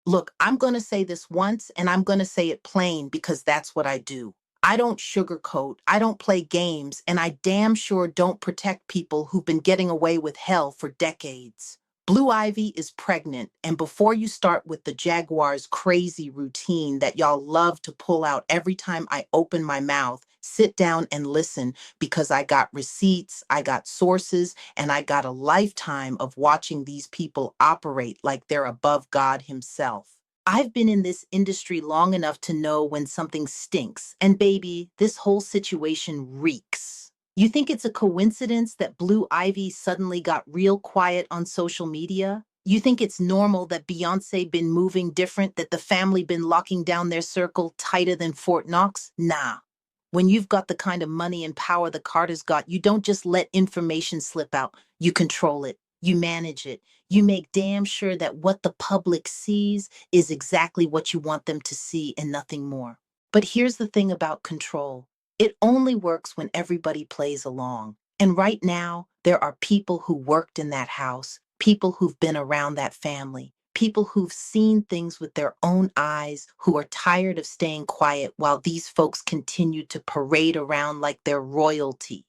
Look, I'm going to say this once and I'm going to say it plain because that's what I do. I don't sugarcoat, I don't play games, and I damn sure don't protect people who've been getting away with hell for decades. Blue Ivy is pregnant, and before you start with the Jaguar's crazy routine that y'all love to pull out every time I open my mouth, sit down and listen because I got receipts, I got sources, and I got a lifetime of watching these people operate like they're above God Himself. I've been in this industry long enough to know when something stinks, and baby, this whole situation reeks. You think it's a coincidence that Blue Ivy suddenly got real quiet on social media? You think it's normal that Beyonce been moving different, that the family been locking down their circle tighter than Fort Knox? Nah. When you've got the kind of money and power the Carters got, you don't just let information slip out. You control it. You manage it. You make damn sure that what the public sees is exactly what you want them to see and nothing more. But here's the thing about control. It only works when everybody plays along. And right now, there are people who worked in that house, people who've been around that family, people who've seen things with their own eyes, who are tired of staying quiet while these folks continue to parade around like they're royalty.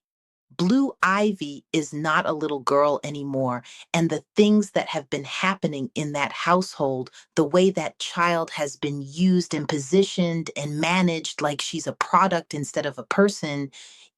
Blue Ivy is not a little girl anymore, and the things that have been happening in that household, the way that child has been used and positioned and managed like she's a product instead of a person,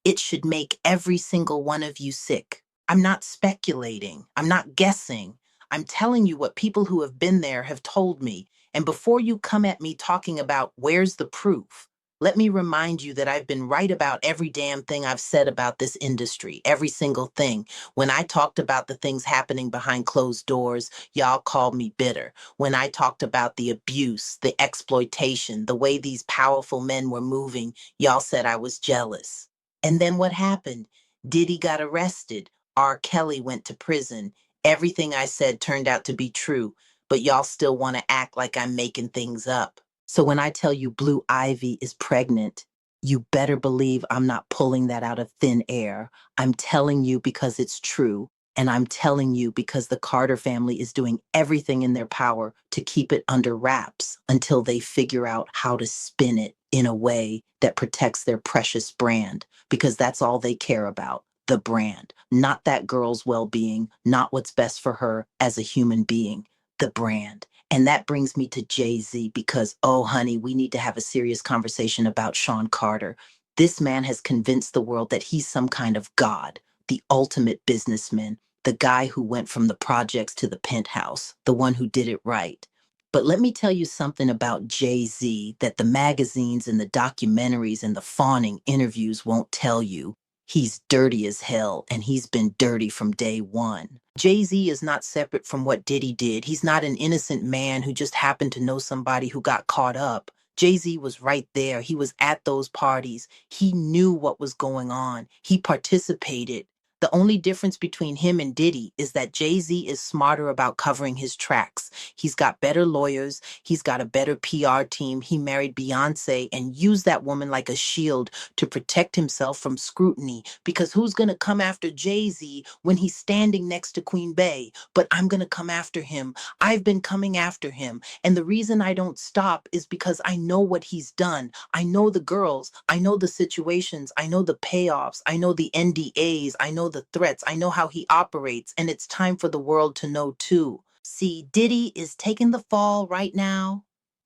it should make every single one of you sick. I'm not speculating, I'm not guessing. I'm telling you what people who have been there have told me. And before you come at me talking about where's the proof, let me remind you that I've been right about every damn thing I've said about this industry, every single thing. When I talked about the things happening behind closed doors, y'all called me bitter. When I talked about the abuse, the exploitation, the way these powerful men were moving, y'all said I was jealous. And then what happened? Diddy got arrested. R. Kelly went to prison. Everything I said turned out to be true, but y'all still want to act like I'm making things up. So when I tell you Blue Ivy is pregnant, you better believe I'm not pulling that out of thin air. I'm telling you because it's true. And I'm telling you because the Carter family is doing everything in their power to keep it under wraps until they figure out how to spin it in a way that protects their precious brand, because that's all they care about, the brand, not that girl's well being, not what's best for her as a human being, the brand. And that brings me to Jay-Z because, oh, honey, we need to have a serious conversation about Sean Carter. This man has convinced the world that he's some kind of god, the ultimate businessman, the guy who went from the projects to the penthouse, the one who did it right. But let me tell you something about Jay-Z that the magazines and the documentaries and the fawning interviews won't tell you. He's dirty as hell, and he's been dirty from day one. Jay-Z is not separate from what Diddy did. He's not an innocent man who just happened to know somebody who got caught up. Jay-Z was right there. He was at those parties. He knew what was going on. He participated. The only difference between him and Diddy is that Jay-Z is smarter about covering his tracks. He's got better lawyers. He's got a better PR team. He married Beyonce and used that woman like a shield to protect himself from scrutiny. Because who's going to come after Jay-Z when he's standing next to Queen Bey? But I'm going to come after him. I've been coming after him. And the reason I don't stop is because I know what he's done. I know the girls. I know the situations. I know the payoffs. I know the NDAs. I know the threats. I know how he operates. And it's time for the world to know too. See, Diddy is taking the fall right now,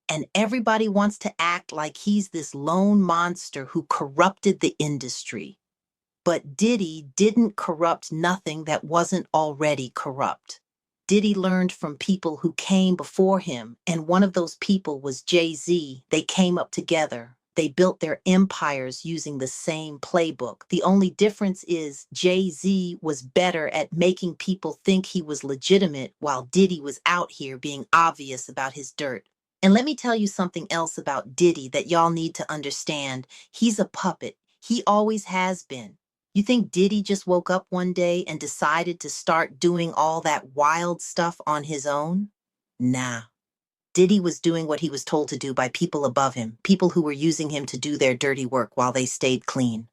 and everybody wants to act like he's this lone monster who corrupted the industry. But Diddy didn't corrupt nothing that wasn't already corrupt. Diddy learned from people who came before him, and one of those people was Jay-Z. They came up together. They built their empires using the same playbook. The only difference is Jay-Z was better at making people think he was legitimate, while Diddy was out here being obvious about his dirt. And let me tell you something else about Diddy that y'all need to understand. He's a puppet. He always has been. You think Diddy just woke up one day and decided to start doing all that wild stuff on his own? Nah. Diddy was doing what he was told to do by people above him, people who were using him to do their dirty work while they stayed clean.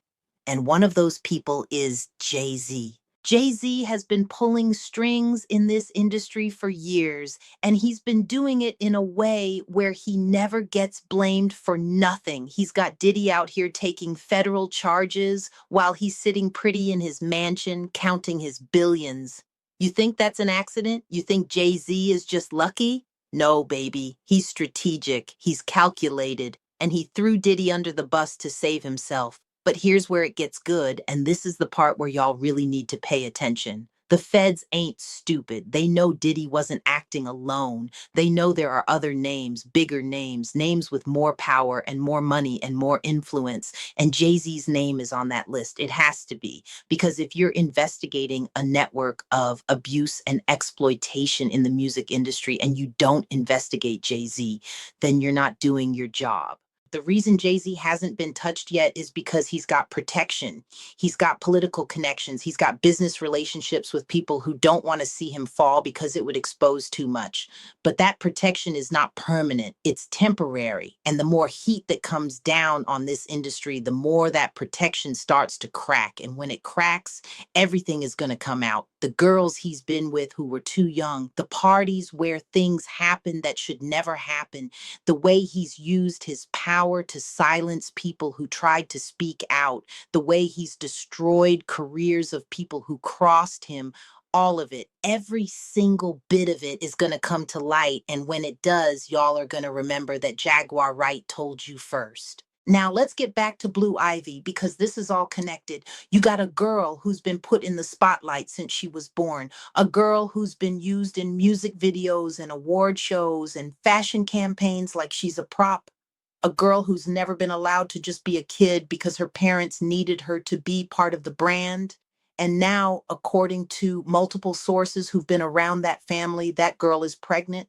And one of those people is Jay-Z. Jay-Z has been pulling strings in this industry for years, and he's been doing it in a way where he never gets blamed for nothing. He's got Diddy out here taking federal charges while he's sitting pretty in his mansion counting his billions. You think that's an accident? You think Jay-Z is just lucky? No, baby. He's strategic, he's calculated, and he threw Diddy under the bus to save himself. But here's where it gets good, and this is the part where y'all really need to pay attention. The feds ain't stupid. They know Diddy wasn't acting alone. They know there are other names, bigger names, names with more power and more money and more influence. And Jay-Z's name is on that list. It has to be. Because if you're investigating a network of abuse and exploitation in the music industry and you don't investigate Jay-Z, then you're not doing your job. The reason Jay-Z hasn't been touched yet is because he's got protection. He's got political connections. He's got business relationships with people who don't want to see him fall because it would expose too much. But that protection is not permanent, it's temporary. And the more heat that comes down on this industry, the more that protection starts to crack. And when it cracks, everything is going to come out. The girls he's been with who were too young, the parties where things happen that should never happen, the way he's used his power to silence people who tried to speak out, the way he's destroyed careers of people who crossed him, all of it, every single bit of it is going to come to light. And when it does, y'all are going to remember that Jaguar Wright told you first. Now, let's get back to Blue Ivy because this is all connected. You got a girl who's been put in the spotlight since she was born, a girl who's been used in music videos and award shows and fashion campaigns like she's a prop, a girl who's never been allowed to just be a kid because her parents needed her to be part of the brand. And now, according to multiple sources who've been around that family, that girl is pregnant.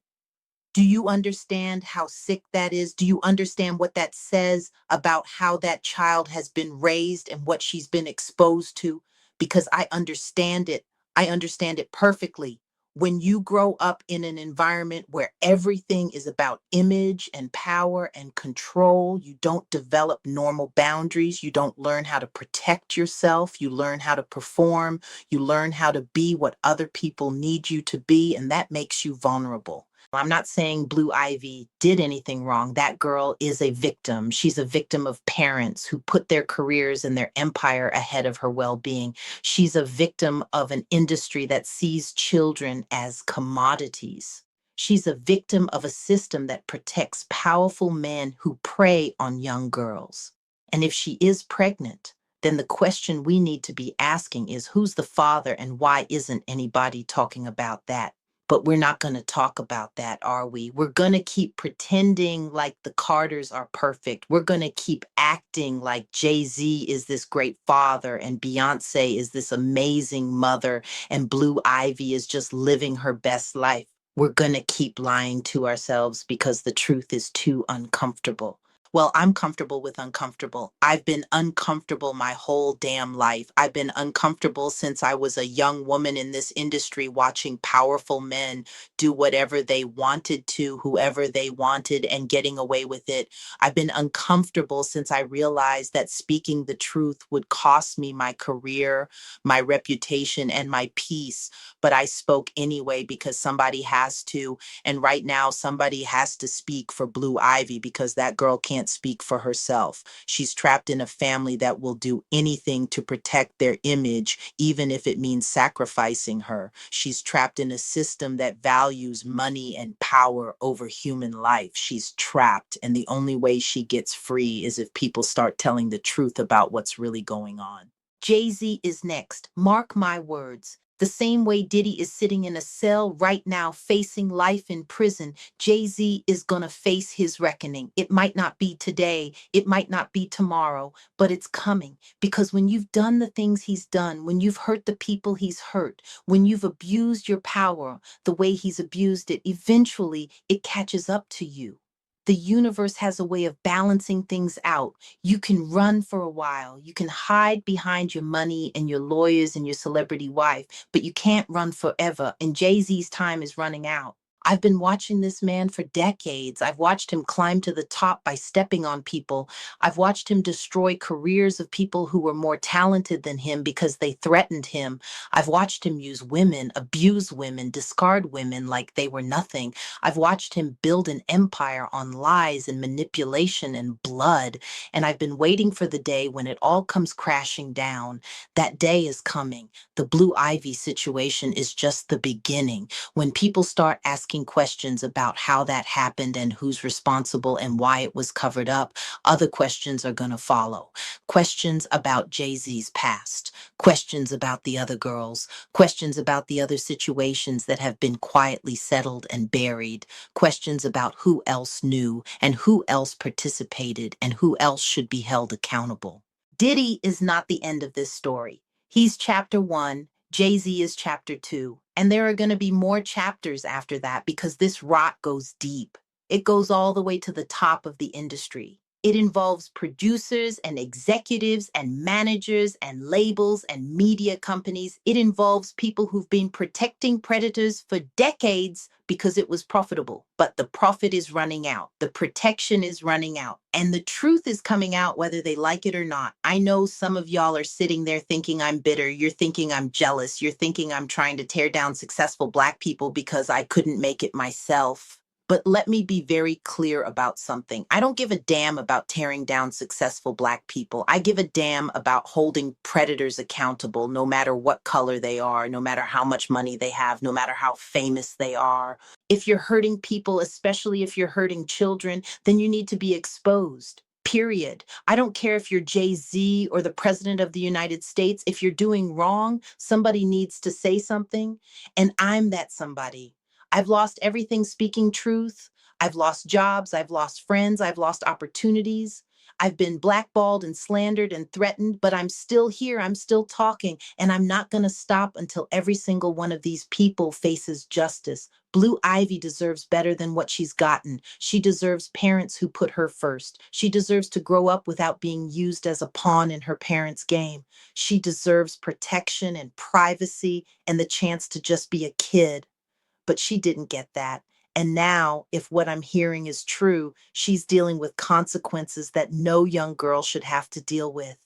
Do you understand how sick that is? Do you understand what that says about how that child has been raised and what she's been exposed to? Because I understand it. I understand it perfectly. When you grow up in an environment where everything is about image and power and control, you don't develop normal boundaries. You don't learn how to protect yourself. You learn how to perform. You learn how to be what other people need you to be, and that makes you vulnerable. I'm not saying Blue Ivy did anything wrong. That girl is a victim. She's a victim of parents who put their careers and their empire ahead of her well being. She's a victim of an industry that sees children as commodities. She's a victim of a system that protects powerful men who prey on young girls. And if she is pregnant, then the question we need to be asking is who's the father and why isn't anybody talking about that? But we're not going to talk about that, are we? We're going to keep pretending like the Carters are perfect. We're going to keep acting like Jay-Z is this great father and Beyonce is this amazing mother and Blue Ivy is just living her best life. We're going to keep lying to ourselves because the truth is too uncomfortable. Well, I'm comfortable with uncomfortable. I've been uncomfortable my whole damn life. I've been uncomfortable since I was a young woman in this industry watching powerful men do whatever they wanted to, whoever they wanted, and getting away with it. I've been uncomfortable since I realized that speaking the truth would cost me my career, my reputation, and my peace. But I spoke anyway because somebody has to. And right now, somebody has to speak for Blue Ivy because that girl can't speak for herself. She's trapped in a family that will do anything to protect their image, even if it means sacrificing her. She's trapped in a system that values money and power over human life. She's trapped, and the only way she gets free is if people start telling the truth about what's really going on. Jay-Z is next. Mark my words. The same way Diddy is sitting in a cell right now facing life in prison, Jay-Z is going to face his reckoning. It might not be today, it might not be tomorrow, but it's coming. Because when you've done the things he's done, when you've hurt the people he's hurt, when you've abused your power the way he's abused it, eventually it catches up to you. The universe has a way of balancing things out. You can run for a while. You can hide behind your money and your lawyers and your celebrity wife, but you can't run forever. And Jay-Z's time is running out. I've been watching this man for decades. I've watched him climb to the top by stepping on people. I've watched him destroy careers of people who were more talented than him because they threatened him. I've watched him use women, abuse women, discard women like they were nothing. I've watched him build an empire on lies and manipulation and blood. And I've been waiting for the day when it all comes crashing down. That day is coming. The Blue Ivy situation is just the beginning. When people start asking questions about how that happened and who's responsible and why it was covered up, other questions are going to follow. Questions about Jay-Z's past, questions about the other girls, questions about the other situations that have been quietly settled and buried, questions about who else knew and who else participated and who else should be held accountable. Diddy is not the end of this story. He's chapter one, Jay-Z is chapter two, and there are going to be more chapters after that because this rot goes deep. It goes all the way to the top of the industry. It involves producers and executives and managers and labels and media companies. It involves people who've been protecting predators for decades because it was profitable. But the profit is running out. The protection is running out. And the truth is coming out whether they like it or not. I know some of y'all are sitting there thinking I'm bitter. You're thinking I'm jealous. You're thinking I'm trying to tear down successful Black people because I couldn't make it myself. But let me be very clear about something. I don't give a damn about tearing down successful Black people. I give a damn about holding predators accountable, no matter what color they are, no matter how much money they have, no matter how famous they are. If you're hurting people, especially if you're hurting children, then you need to be exposed. Period. I don't care if you're Jay-Z or the president of the United States. If you're doing wrong, somebody needs to say something, and I'm that somebody. I've lost everything speaking truth. I've lost jobs. I've lost friends. I've lost opportunities. I've been blackballed and slandered and threatened, but I'm still here. I'm still talking, and I'm not going to stop until every single one of these people faces justice. Blue Ivy deserves better than what she's gotten. She deserves parents who put her first. She deserves to grow up without being used as a pawn in her parents' game. She deserves protection and privacy and the chance to just be a kid, but she didn't get that. And now, if what I'm hearing is true, she's dealing with consequences that no young girl should have to deal with.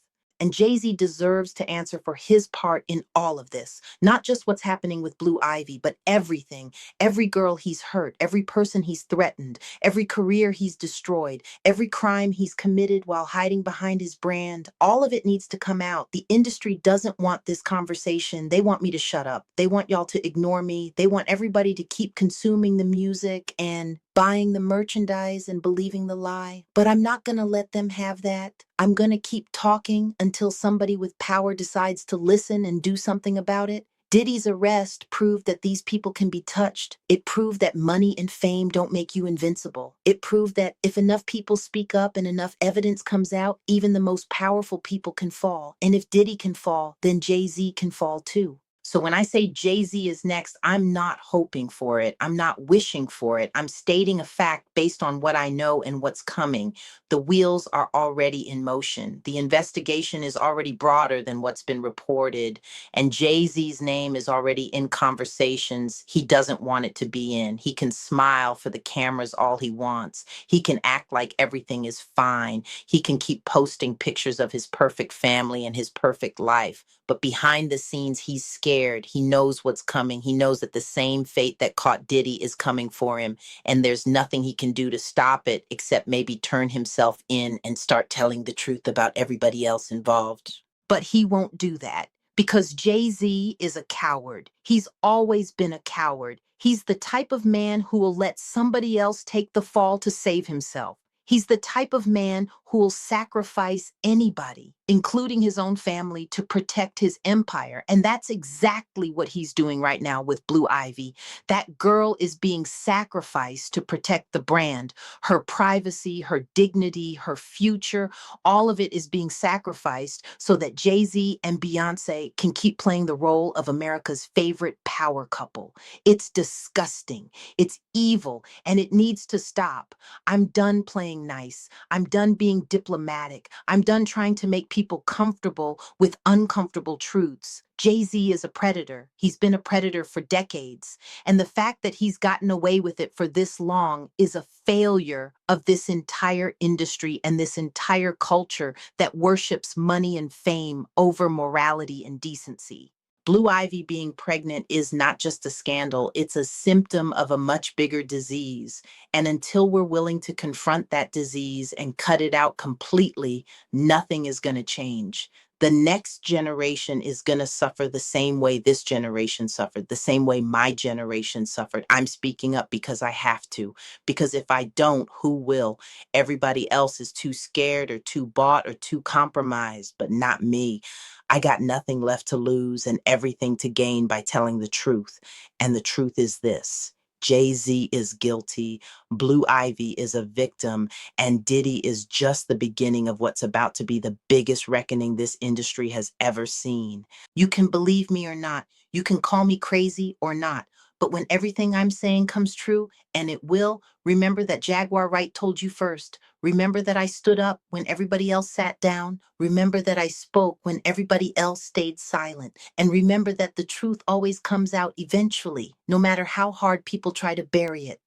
And Jay-Z deserves to answer for his part in all of this, not just what's happening with Blue Ivy, but everything. Every girl he's hurt, every person he's threatened, every career he's destroyed, every crime he's committed while hiding behind his brand. All of it needs to come out. The industry doesn't want this conversation. They want me to shut up. They want y'all to ignore me. They want everybody to keep consuming the music and buying the merchandise and believing the lie. But I'm not going to let them have that. I'm going to keep talking until somebody with power decides to listen and do something about it. Diddy's arrest proved that these people can be touched. It proved that money and fame don't make you invincible. It proved that if enough people speak up and enough evidence comes out, even the most powerful people can fall. And if Diddy can fall, then Jay-Z can fall too. So when I say Jay-Z is next, I'm not hoping for it. I'm not wishing for it. I'm stating a fact based on what I know and what's coming. The wheels are already in motion. The investigation is already broader than what's been reported, and Jay-Z's name is already in conversations he doesn't want it to be in. He can smile for the cameras all he wants. He can act like everything is fine. He can keep posting pictures of his perfect family and his perfect life. But behind the scenes, he's scared. He knows what's coming. He knows that the same fate that caught Diddy is coming for him. And there's nothing he can do to stop it except maybe turn himself in and start telling the truth about everybody else involved. But he won't do that because Jay-Z is a coward. He's always been a coward. He's the type of man who will let somebody else take the fall to save himself. He's the type of man who will sacrifice anybody, including his own family, to protect his empire. And that's exactly what he's doing right now with Blue Ivy. That girl is being sacrificed to protect the brand. Her privacy, her dignity, her future, all of it is being sacrificed so that Jay-Z and Beyonce can keep playing the role of America's favorite power couple. It's disgusting. It's evil, and it needs to stop. I'm done playing nice. I'm done being diplomatic. I'm done trying to make people people comfortable with uncomfortable truths. Jay-Z is a predator. He's been a predator for decades. And the fact that he's gotten away with it for this long is a failure of this entire industry and this entire culture that worships money and fame over morality and decency. Blue Ivy being pregnant is not just a scandal, it's a symptom of a much bigger disease. And until we're willing to confront that disease and cut it out completely, nothing is going to change. The next generation is going to suffer the same way this generation suffered, the same way my generation suffered. I'm speaking up because I have to, because if I don't, who will? Everybody else is too scared or too bought or too compromised, but not me. I got nothing left to lose and everything to gain by telling the truth. And the truth is this: Jay-Z is guilty, Blue Ivy is a victim, and Diddy is just the beginning of what's about to be the biggest reckoning this industry has ever seen. You can believe me or not, you can call me crazy or not, but when everything I'm saying comes true, and it will, remember that Jaguar Wright told you first. Remember that I stood up when everybody else sat down. Remember that I spoke when everybody else stayed silent. And remember that the truth always comes out eventually, no matter how hard people try to bury it.